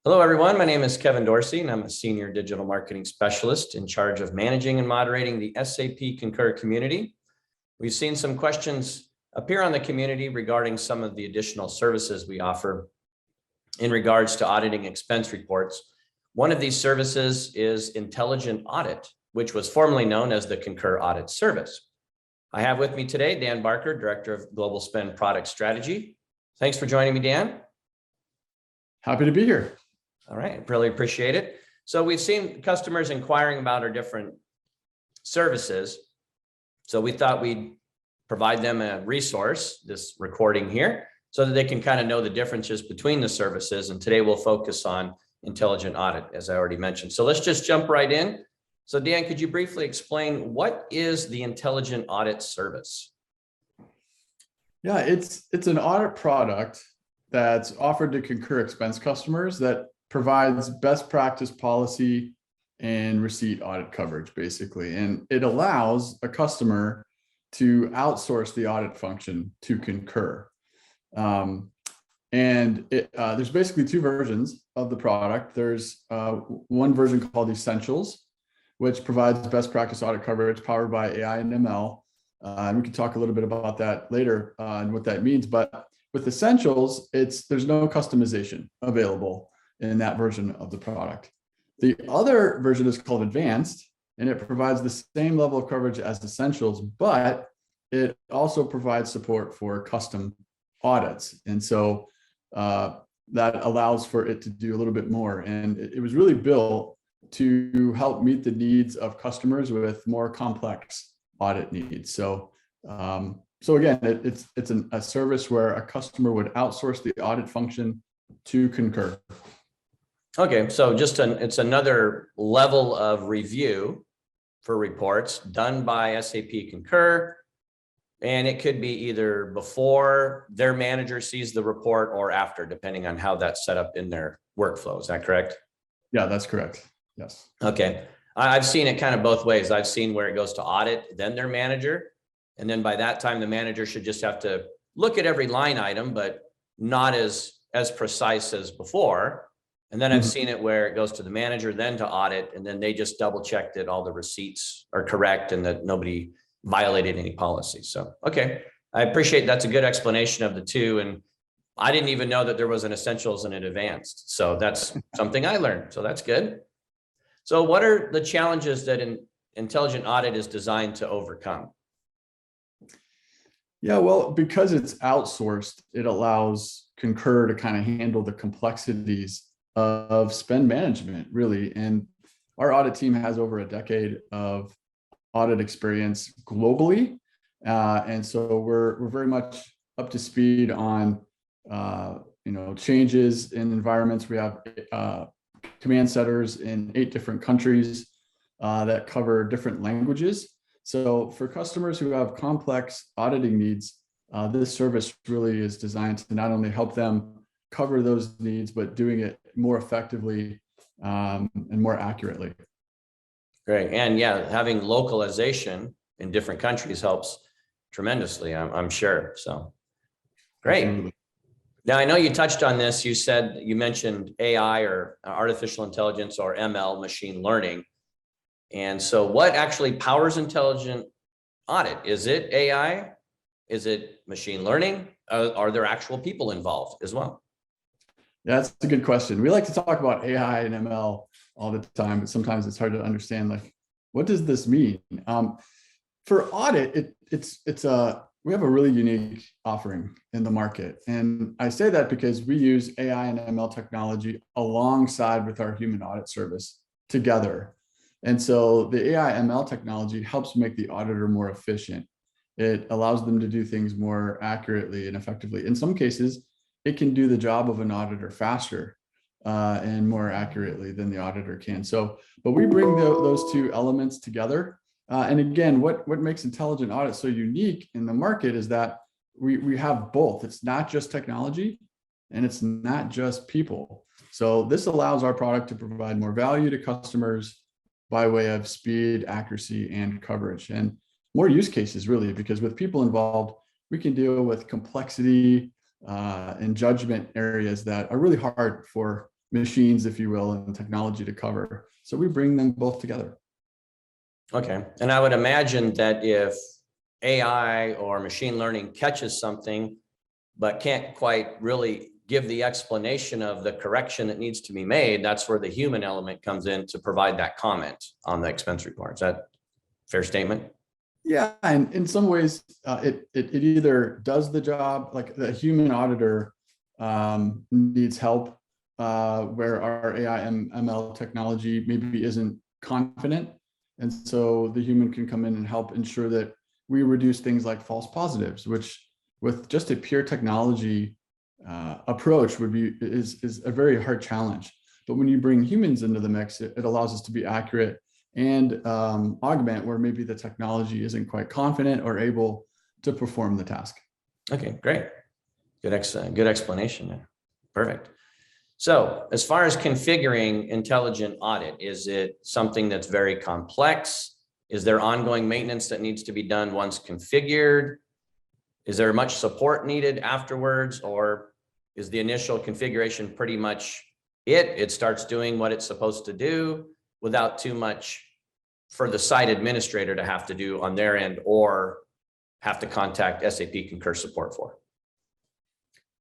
Hello, everyone. My name is Kevin Dorsey, and I'm a senior digital marketing specialist in charge of managing and moderating the SAP Concur community. We've seen some questions appear on the community regarding some of the additional services we offer in regards to auditing expense reports. One of these services is Intelligent Audit, which was formerly known as the Concur Audit Service. I have with me today Dan Barker, Director of Global Spend Product Strategy. Thanks for joining me, Dan. Happy to be here. All right, really appreciate it. So we've seen customers inquiring about our different services. So we thought we'd provide them a resource, this recording here, so that they can kind of know the differences between the services. And today we'll focus on Intelligent Audit, as I already mentioned. So let's just jump right in. So Dan, could you briefly explain what is the Intelligent Audit service? Yeah, it's an audit product that's offered to Concur expense customers that provides best practice policy and receipt audit coverage, basically. And it allows a customer to outsource the audit function to Concur. There's basically two versions of the product. There's one version called Essentials, which provides best practice audit coverage powered by AI and ML. And we can talk a little bit about that later and what that means. But with Essentials, there's no customization available in that version of the product. The other version is called Advanced, and it provides the same level of coverage as Essentials, but it also provides support for custom audits. And so that allows for it to do a little bit more. And it was really built to help meet the needs of customers with more complex audit needs. So again, it's a service where a customer would outsource the audit function to Concur. Okay, so it's another level of review for reports done by SAP Concur, and it could be either before their manager sees the report or after, depending on how that's set up in their workflow. Is that correct? Yeah, that's correct. Yes. Okay, I've seen it kind of both ways. I've seen where it goes to audit, then their manager, and then by that time, the manager should just have to look at every line item, but not as precise as before. And then I've seen it where it goes to the manager, then to audit, and then they just double check that all the receipts are correct and that nobody violated any policy. So, okay, I appreciate that's a good explanation of the two. And I didn't even know that there was an Essentials and an Advanced. So that's something I learned. So that's good. So what are the challenges that an Intelligent Audit is designed to overcome? Yeah, well, because it's outsourced, it allows Concur to kind of handle the complexities of spend management, really. And our audit team has over a decade of audit experience globally. And so we're very much up to speed on changes in environments. We have command centers in 8 different countries that cover different languages. So for customers who have complex auditing needs, this service really is designed to not only help them cover those needs, but doing it more effectively and more accurately. Great. And yeah, having localization in different countries helps tremendously, I'm sure. So great. Absolutely. Now, I know you touched on this. You mentioned AI or artificial intelligence or ML, machine learning. And so what actually powers Intelligent Audit? Is it AI? Is it machine learning? Are there actual people involved as well? Yeah, that's a good question. We like to talk about AI and ML all the time, but sometimes it's hard to understand, like, what does this mean? For audit, we have a really unique offering in the market. And I say that because we use AI and ML technology alongside with our human audit service together. And so the AI ML technology helps make the auditor more efficient. It allows them to do things more accurately and effectively. In some cases, it can do the job of an auditor faster and more accurately than the auditor can. So, but we bring those two elements together. And again, what makes Intelligent Audit so unique in the market is that we have both. It's not just technology and it's not just people. So this allows our product to provide more value to customers by way of speed, accuracy, and coverage, and more use cases, really, because with people involved, we can deal with complexity and judgment areas that are really hard for machines, if you will, and technology to cover. So we bring them both together. Okay. And I would imagine that if AI or machine learning catches something, but can't quite really give the explanation of the correction that needs to be made, that's where the human element comes in to provide that comment on the expense report. Is that a fair statement? Yeah, and in some ways, it either does the job, like the human auditor needs help where our AI and ML technology maybe isn't confident. And so the human can come in and help ensure that we reduce things like false positives, which with just a pure technology approach is a very hard challenge. But when you bring humans into the mix, it allows us to be accurate and augment where maybe the technology isn't quite confident or able to perform the task. Okay, great. Good explanation there. Perfect. So as far as configuring Intelligent Audit, is it something that's very complex? Is there ongoing maintenance that needs to be done once configured? Is there much support needed afterwards, or is the initial configuration pretty much it? It starts doing what it's supposed to do without too much for the site administrator to have to do on their end or have to contact SAP Concur support for?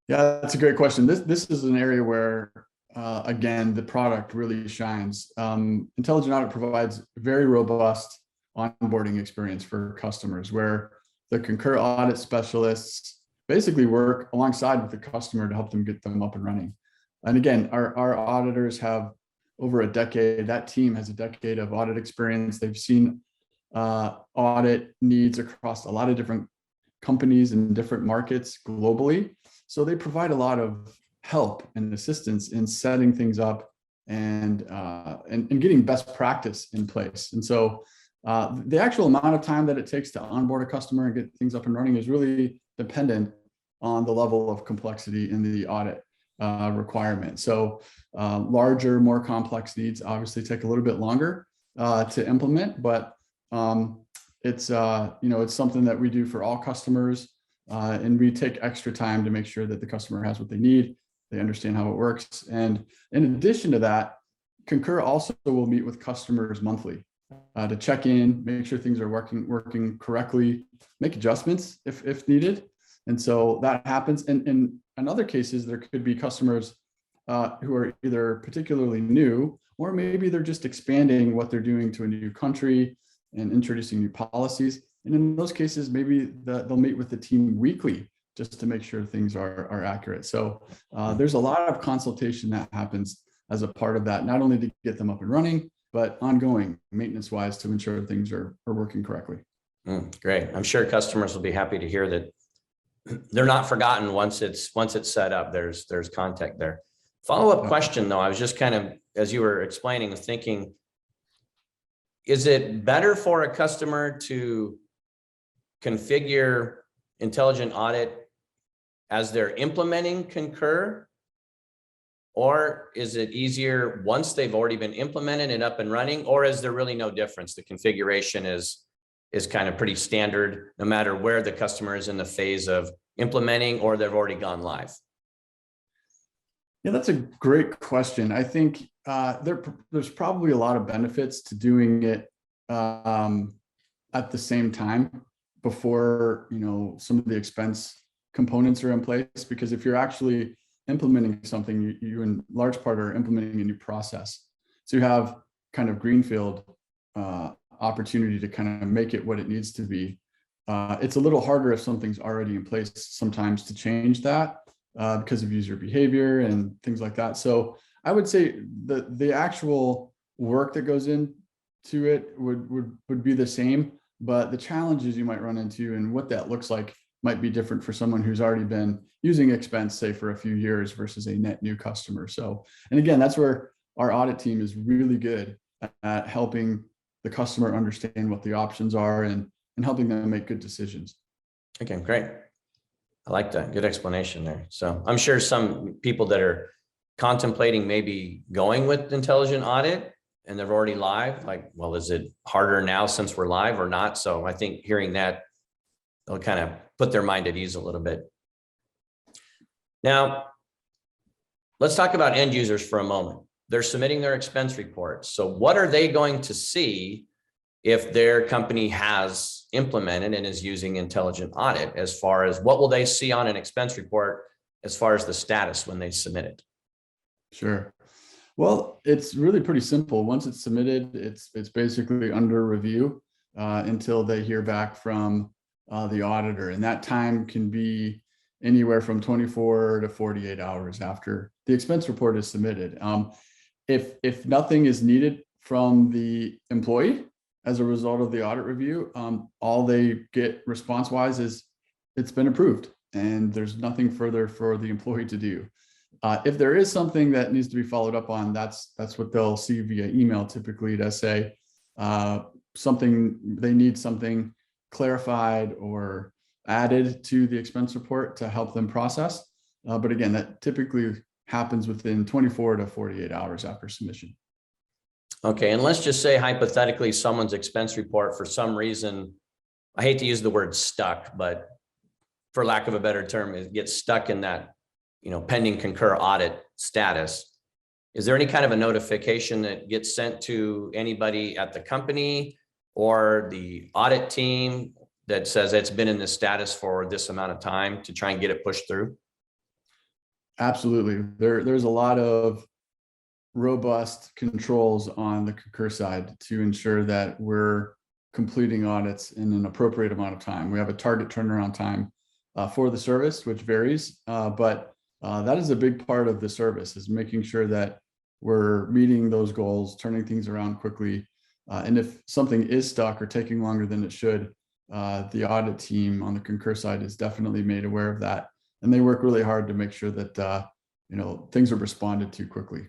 Yeah, that's a great question. This is an area where, again, the product really shines. Intelligent Audit provides very robust onboarding experience for customers where the Concur audit specialists basically work alongside with the customer to help them get them up and running. And again, our auditors have over a decade. That team has a decade of audit experience. They've seen audit needs across a lot of different companies and different markets globally. So they provide a lot of help and assistance in setting things up and getting best practice in place. And so the actual amount of time that it takes to onboard a customer and get things up and running is really dependent on the level of complexity in the audit requirement. So larger, more complex needs obviously take a little bit longer to implement, but it's it's something that we do for all customers, and we take extra time to make sure that the customer has what they need, they understand how it works. And in addition to that, Concur also will meet with customers monthly to check in, make sure things are working correctly, make adjustments if needed. And so that happens. And in other cases, there could be customers who are either particularly new, or maybe they're just expanding what they're doing to a new country and introducing new policies. And in those cases, maybe they'll meet with the team weekly just to make sure things are accurate. So there's a lot of consultation that happens as a part of that, not only to get them up and running, but ongoing maintenance-wise to ensure things are working correctly. Great. I'm sure customers will be happy to hear that they're not forgotten once it's set up. There's contact there. Follow-up question though, I was just kind of, as you were explaining, was thinking, is it better for a customer to configure Intelligent Audit as they're implementing Concur? Or is it easier once they've already been implemented and up and running? Or is there really no difference? The configuration is kind of pretty standard, no matter where the customer is in the phase of implementing or they've already gone live? Yeah, that's a great question. I think there's probably a lot of benefits to doing it at the same time before some of the expense components are in place. Because if you're actually implementing something, you in large part are implementing a new process. So you have kind of greenfield opportunity to kind of make it what it needs to be. It's a little harder if something's already in place sometimes to change that because of user behavior and things like that. So I would say the actual work that goes into it would be the same, but the challenges you might run into and what that looks like might be different for someone who's already been using expense, say, for a few years versus a net new customer. So, and again, that's where our audit team is really good at helping the customer understand what the options are and helping them make good decisions. Okay, great. I like that. Good explanation there. So I'm sure some people that are contemplating maybe going with Intelligent Audit and they're already live, like, well, is it harder now since we're live or not? So I think hearing that, they'll kind of put their mind at ease a little bit. Now, let's talk about end users for a moment. They're submitting their expense reports. So what are they going to see if their company has implemented and is using Intelligent Audit, as far as what will they see on an expense report as far as the status when they submit it? Sure. Well, it's really pretty simple. Once it's submitted, it's basically under review until they hear back from the auditor. And that time can be anywhere from 24 to 48 hours after the expense report is submitted. If nothing is needed from the employee as a result of the audit review, all they get response-wise is it's been approved and there's nothing further for the employee to do. If there is something that needs to be followed up on, that's what they'll see via email typically, to say they need something clarified or added to the expense report to help them process. But again, that typically happens within 24 to 48 hours after submission. Okay, and let's just say hypothetically someone's expense report for some reason, I hate to use the word stuck, but for lack of a better term, it gets stuck in that, pending concur audit status. Is there any kind of a notification that gets sent to anybody at the company or the audit team that says it's been in this status for this amount of time to try and get it pushed through? Absolutely. There's a lot of robust controls on the concur side to ensure that we're completing audits in an appropriate amount of time. We have a target turnaround time for the service, which varies, but that is a big part of the service, is making sure that we're meeting those goals, turning things around quickly. And if something is stuck or taking longer than it should, the audit team on the concur side is definitely made aware of that. And they work really hard to make sure that things are responded to quickly.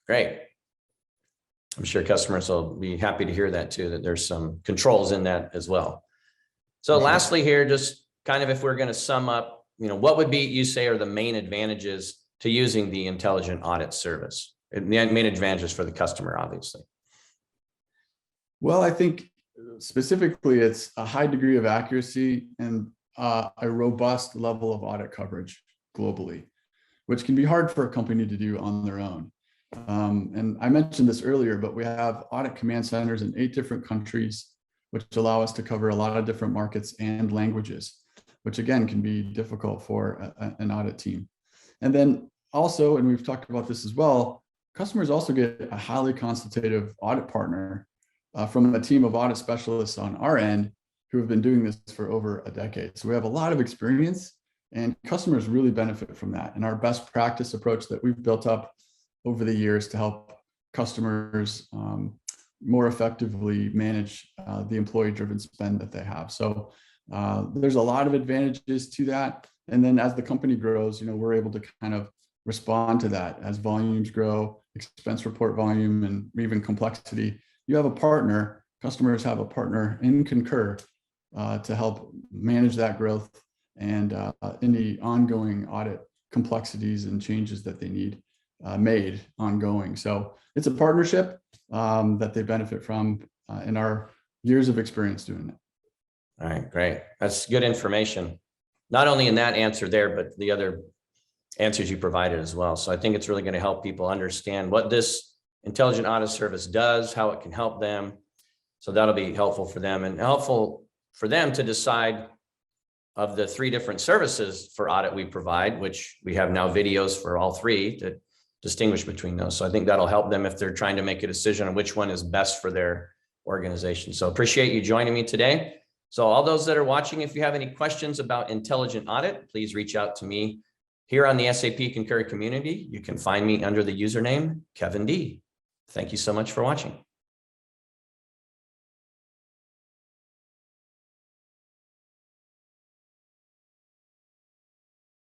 Great. I'm sure customers will be happy to hear that too, that there's some controls in that as well. So lastly here, just kind of if we're going to sum up, what would be, you say, are the main advantages to using the Intelligent Audit service? The main advantages for the customer, obviously. Well, I think specifically it's a high degree of accuracy and a robust level of audit coverage globally, which can be hard for a company to do on their own. And I mentioned this earlier, but we have audit command centers in 8 different countries, which allow us to cover a lot of different markets and languages, which again can be difficult for an audit team. And then also, and we've talked about this as well, customers also get a highly consultative audit partner from a team of audit specialists on our end who have been doing this for over a decade. So we have a lot of experience, and customers really benefit from that. And our best practice approach that we've built up over the years to help customers more effectively manage the employee-driven spend that they have. So there's a lot of advantages to that. And then as the company grows, we're able to kind of respond to that as volumes grow, expense report volume, and even complexity. You have a partner, customers have a partner in Concur to help manage that growth and any ongoing audit complexities and changes that they need made ongoing. So it's a partnership that they benefit from in our years of experience doing it. All right, great. That's good information. Not only in that answer there, but the other answers you provided as well. So I think it's really going to help people understand what this Intelligent Audit service does, how it can help them. So that'll be helpful for them, and helpful for them to decide of the 3 different services for audit we provide, which we have now videos for all 3 to distinguish between those. So I think that'll help them if they're trying to make a decision on which one is best for their organization. So appreciate you joining me today. So all those that are watching, if you have any questions about Intelligent Audit, please reach out to me here on the SAP Concur community. You can find me under the username Kevin D. Thank you so much for watching.